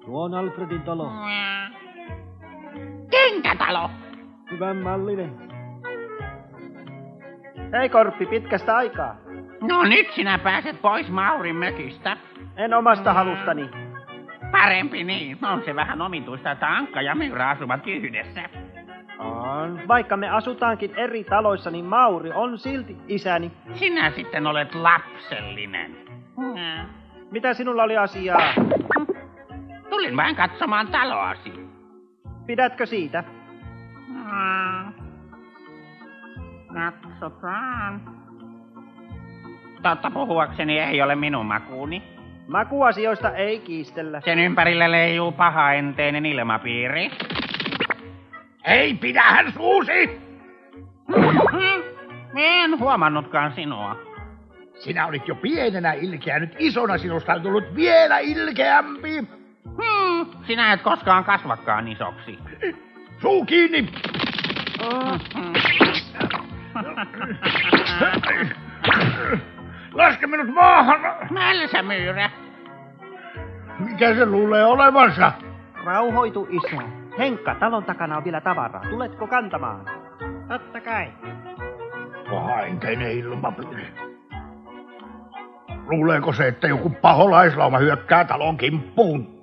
Tuo on Alfredin talo. Kenkätalo! Hyvän mallinen. Hei Korppi, pitkästä aikaa. No nyt sinä pääset pois Maurin mökistä. En omasta halustani. Parempi niin. On se vähän omituista, että Ankka ja Myyrä asuvat yhdessä. On. Vaikka me asutaankin eri taloissa, niin Mauri on silti isäni. Sinä sitten olet lapsellinen. Mitä sinulla oli asiaa? Tulin vain katsomaan taloasi. Pidätkö siitä? Katsotaan. Totta puhuakseni ei ole minun makuuni. Makuasioista ei kiistellä. Sen ympärillä leijuu pahaenteinen ilmapiiri. Ei pidähän suusi! En huomannutkaan sinua. Sinä olit jo pienenä ilkeä, nyt isona sinusta on tullut vielä ilkeämpi. Sinä et koskaan kasvakaan isoksi. Suu kiinni! Laske minut maahan! Mälsä, Myyrä. Mikä se luulee olevansa? Rauhoitu isä. Henkka, talon takana on vielä tavaraa. Tuletko kantamaan? Totta kai. Pahaenteinen ilmapiiri. Luuleeko se, että joku paholaislauma hyökkää talon kimppuun?